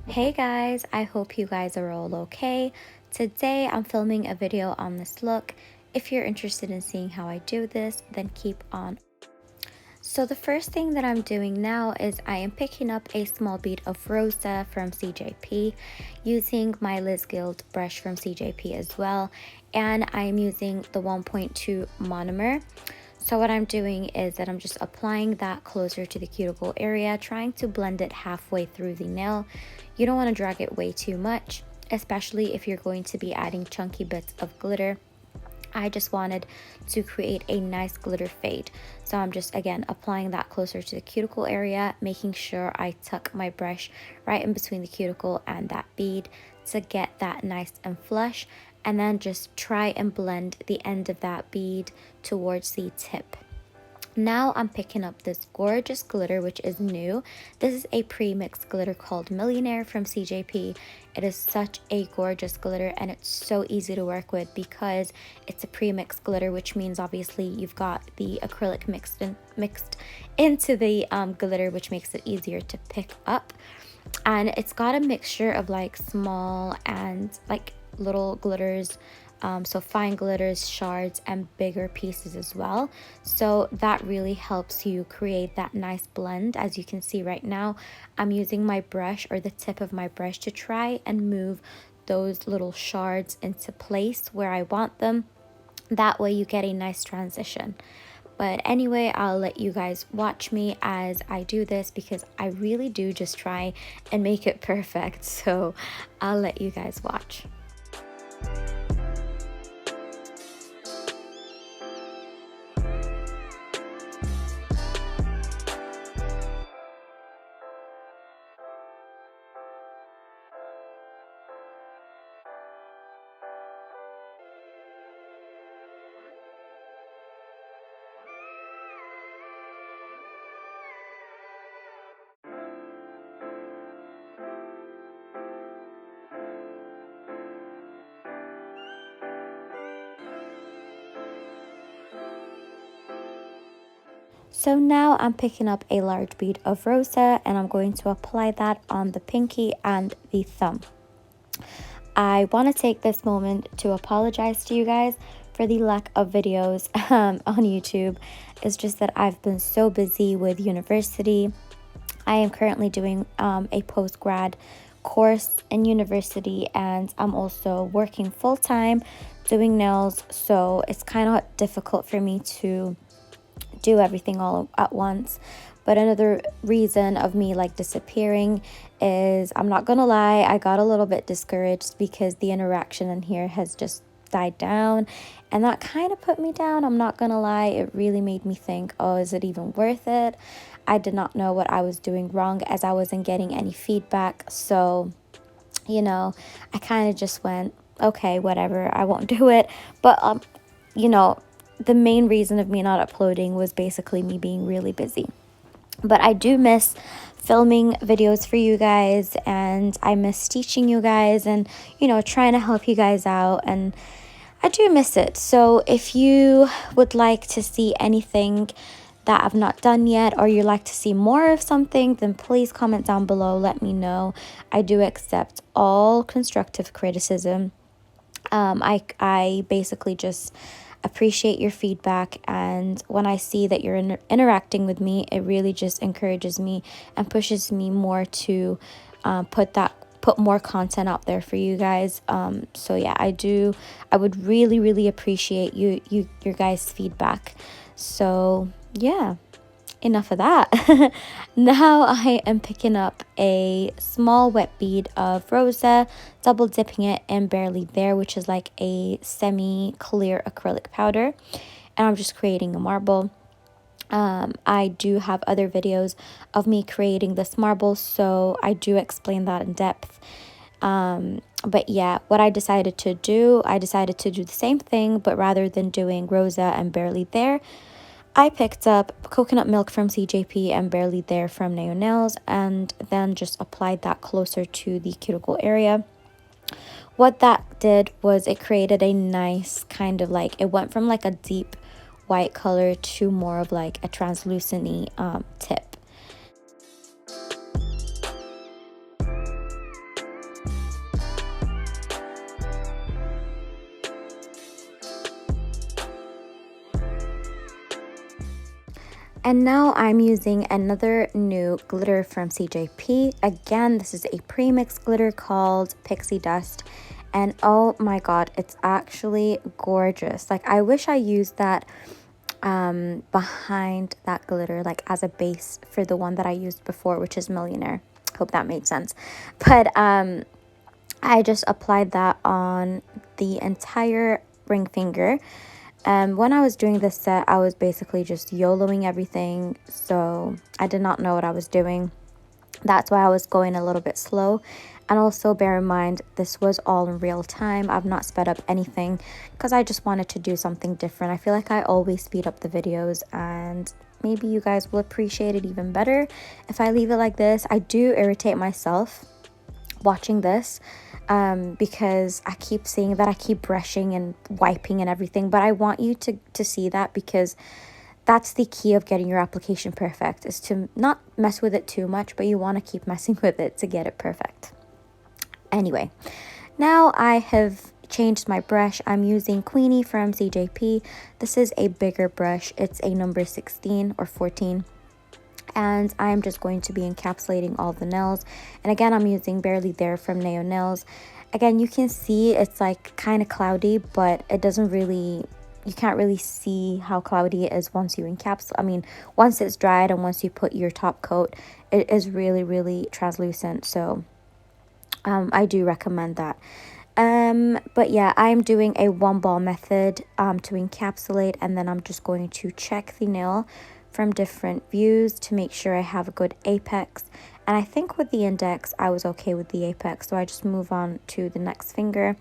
Hey guys, I hope you guys are all okay. Today I'm filming a video on this look. If you're interested in seeing how I do this, then keep on. So the first thing that I'm doing now is I am picking up a small bead of Rosa from CJP, using my Liz Guild brush from CJP as well, and I'm using the 1.2 monomer. So what I'm doing is that I'm just applying that closer to the cuticle area, trying to blend it halfway through the nail. You don't want to drag it way too much, especially if you're going to be adding chunky bits of glitter. I just wanted to create a nice glitter fade. So I'm just, again, applying that closer to the cuticle area, making sure I tuck my brush right in between the cuticle and that bead to get that nice and flush. And then just try and blend the end of that bead towards the tip. Now I'm picking up this gorgeous glitter, which is new. This is a pre-mixed glitter called Millionaire from CJP. It is such a gorgeous glitter, and it's so easy to work with because it's a pre-mixed glitter, which means obviously you've got the acrylic mixed into the glitter, which makes it easier to pick up. And it's got a mixture of like small and like little glitters, so fine glitters, shards, and bigger pieces as well. So that really helps you create that nice blend. As you can see right now, I'm using my brush, or the tip of my brush, to try and move those little shards into place where I want them. That way you get a nice transition. But anyway, I'll let you guys watch me as I do this, because I really do just try and make it perfect. So I'll let you guys watch. So now I'm picking up a large bead of Rosa, and I'm going to apply that on the pinky and the thumb. I want to take this moment to apologize to you guys for the lack of videos on YouTube. It's just that I've been so busy with university. I am currently doing a post-grad course in university, and I'm also working full-time doing nails, so it's kind of difficult for me to do everything all at once. But another reason of me like disappearing is, I'm not gonna lie, I got a little bit discouraged because the interaction in here has just died down, and that kind of put me down. I'm not gonna lie, it really made me think, oh, is it even worth it? I did not know what I was doing wrong, as I wasn't getting any feedback. So, you know, I kind of just went, okay, whatever, I won't do it. But you know, the main reason of me not uploading was basically me being really busy. But I do miss filming videos for you guys, and I miss teaching you guys, and, you know, trying to help you guys out, and I do miss it. So if you would like to see anything that I've not done yet, or you'd like to see more of something, then please comment down below, let me know. I do accept all constructive criticism. I basically just appreciate your feedback, and when I see that you're interacting with me, it really just encourages me and pushes me more to put more content out there for you guys. So yeah, I would really appreciate your guys' feedback. So yeah, enough of that. Now I am picking up a small wet bead of Rosa, double dipping it in Barely There, which is like a semi-clear acrylic powder, and I'm just creating a marble. I do have other videos of me creating this marble, so I do explain that in depth. But yeah, what I decided to do the same thing, but rather than doing Rosa and Barely There, I picked up coconut milk from CJP and Barely There from Naio Nails, and then just applied that closer to the cuticle area. What that did was it created a nice kind of like, it went from like a deep white color to more of like a translucent tip. And now I'm using another new glitter from CJP. Again, this is a premix glitter called Pixie Dust. And oh my god, it's actually gorgeous. Like, I wish I used that behind that glitter, like as a base for the one that I used before, which is Millionaire. Hope that made sense. But I just applied that on the entire ring finger. When I was doing this set, I was basically just YOLOing everything, so I did not know what I was doing. That's why I was going a little bit slow. And also bear in mind, this was all in real time. I've not sped up anything because I just wanted to do something different. I feel like I always speed up the videos, and maybe you guys will appreciate it even better if I leave it like this. I do irritate myself watching this because I keep seeing that I keep brushing and wiping and everything, but I want you to see that, because that's the key of getting your application perfect, is to not mess with it too much, but you want to keep messing with it to get it perfect. Anyway, now I have changed my brush. I'm using Queenie from CJP. This is a bigger brush. It's a number 16 or 14. And I'm just going to be encapsulating all the nails. And again, I'm using Barely There from Naio Nails. Again, you can see it's like kind of cloudy, but it doesn't really, you can't really see how cloudy it is once you encapsulate. I mean, once it's dried and once you put your top coat, it is really, really translucent. So I do recommend that. But yeah, I'm doing a one ball method to encapsulate, and then I'm just going to check the nail from different views to make sure I have a good apex. And I think with the index I was okay with the apex, so I just move on to the next finger.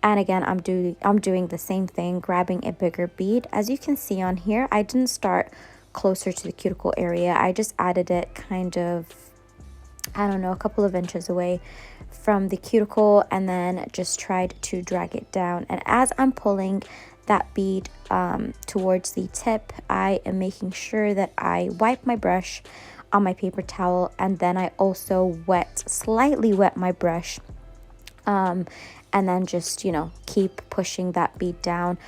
And again, I'm doing the same thing, grabbing a bigger bead. As you can see on here, I didn't start closer to the cuticle area. I just added it kind of, I don't know, a couple of inches away from the cuticle, and then just tried to drag it down. And as I'm pulling that bead towards the tip, I am making sure that I wipe my brush on my paper towel, and then I also slightly wet my brush, and then just, you know, keep pushing that bead down.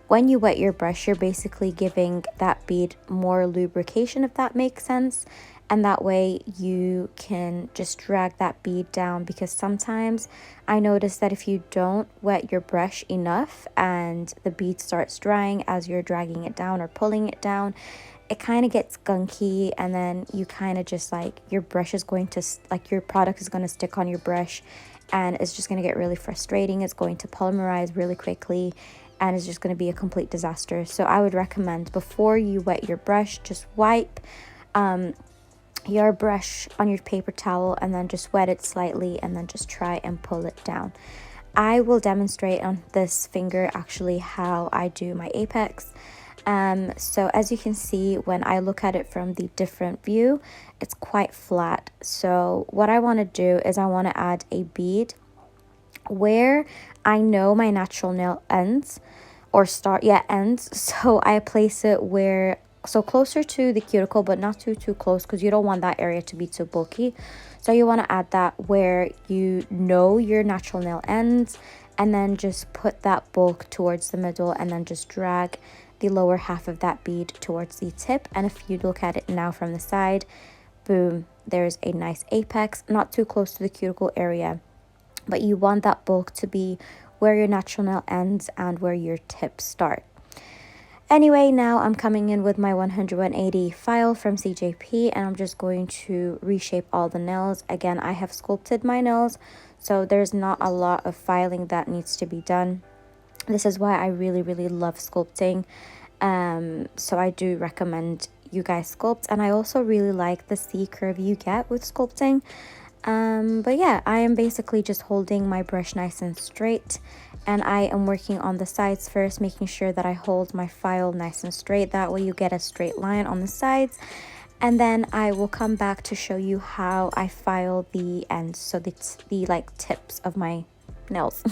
When you wet your brush, you're basically giving that bead more lubrication, if that makes sense. And that way you can just drag that bead down, because sometimes I notice that if you don't wet your brush enough and the bead starts drying as you're dragging it down or pulling it down, it kind of gets gunky, and then you kind of just like, your brush is going to, like, your product is going to stick on your brush, and it's just going to get really frustrating. It's going to polymerize really quickly, and it's just going to be a complete disaster. So I would recommend, before you wet your brush, just wipe your brush on your paper towel and then just wet it slightly, and then just try and pull it down. I will demonstrate on this finger actually how I do my apex. So as you can see, when I look at it from the different view, it's quite flat. So what I want to do is I want to add a bead where I know my natural nail ends, or ends. So I place it where, so closer to the cuticle, but not too close, because you don't want that area to be too bulky. So you want to add that where you know your natural nail ends, and then just put that bulk towards the middle, and then just drag the lower half of that bead towards the tip. And if you look at it now from the side, boom, there's a nice apex, not too close to the cuticle area, but you want that bulk to be where your natural nail ends and where your tips start. Anyway, now I'm coming in with my 180 file from CJP, and I'm just going to reshape all the nails. Again, I have sculpted my nails, so there's not a lot of filing that needs to be done. This is why I really, really love sculpting. So I do recommend you guys sculpt, and I also really like the C curve you get with sculpting. But yeah, I am basically just holding my brush nice and straight, and I am working on the sides first, making sure that I hold my file nice and straight. That way you get a straight line on the sides, and then I will come back to show you how I file the ends, so the like tips of my nails.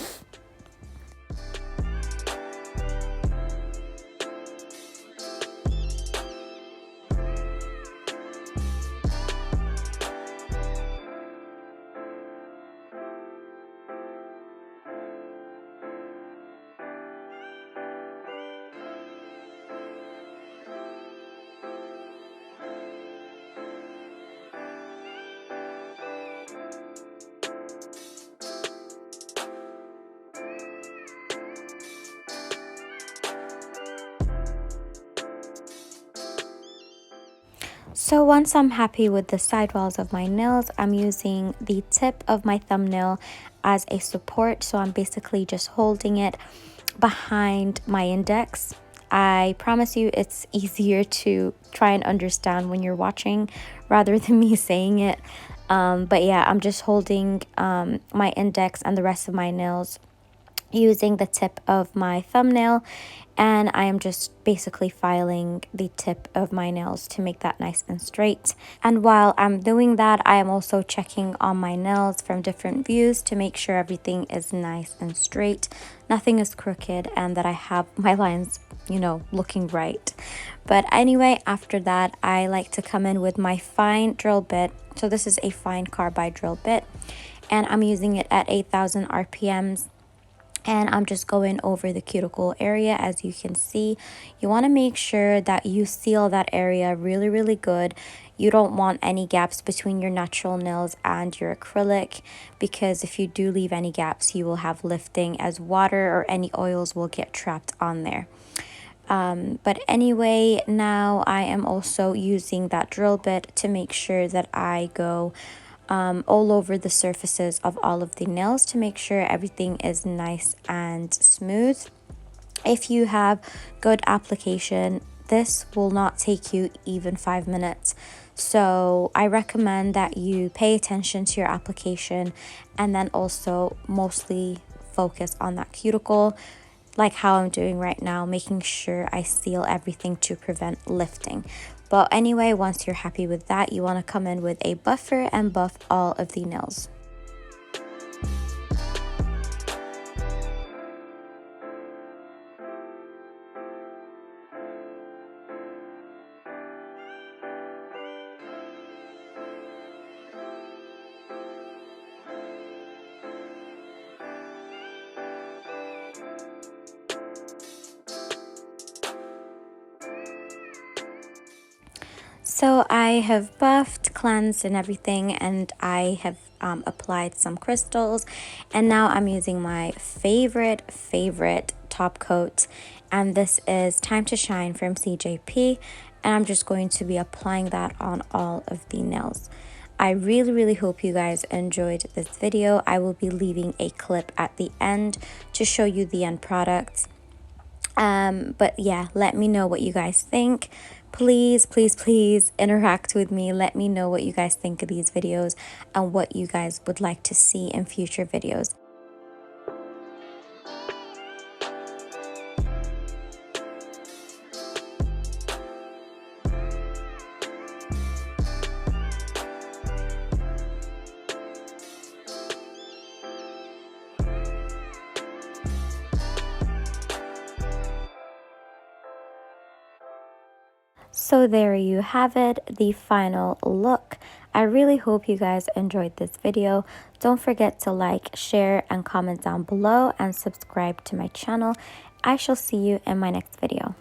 So once I'm happy with the sidewalls of my nails, I'm using the tip of my thumbnail as a support. So I'm basically just holding it behind my index. I promise you it's easier to try and understand when you're watching rather than me saying it. But yeah, I'm just holding my index and the rest of my nails using the tip of my thumbnail, and I am just basically filing the tip of my nails to make that nice and straight. And while I'm doing that, I am also checking on my nails from different views to make sure everything is nice and straight, nothing is crooked, and that I have my lines, you know, looking right. But anyway, after that, I like to come in with my fine drill bit. So this is a fine carbide drill bit, and I'm using it at 8,000 RPMs. And I'm just going over the cuticle area. As you can see, you want to make sure that you seal that area really good. You don't want any gaps between your natural nails and your acrylic, because if you do leave any gaps, you will have lifting as water or any oils will get trapped on there. But anyway, now I am also using that drill bit to make sure that I go all over the surfaces of all of the nails to make sure everything is nice and smooth. If you have good application, this will not take you even 5 minutes. So I recommend that you pay attention to your application and then also mostly focus on that cuticle, like how I'm doing right now, making sure I seal everything to prevent lifting. But anyway, once you're happy with that, you want to come in with a buffer and buff all of the nails. So I have buffed, cleansed, and everything, and I have applied some crystals, and now I'm using my favorite top coat, and this is Time to Shine from CJP, and I'm just going to be applying that on all of the nails. I really hope you guys enjoyed this video. I will be leaving a clip at the end to show you the end product. But yeah, let me know what you guys think. Please interact with me. Let me know what you guys think of these videos and what you guys would like to see in future videos. So there you have it, the final look. I really hope you guys enjoyed this video. Don't forget to like, share, and comment down below, and subscribe to my channel. I shall see you in my next video.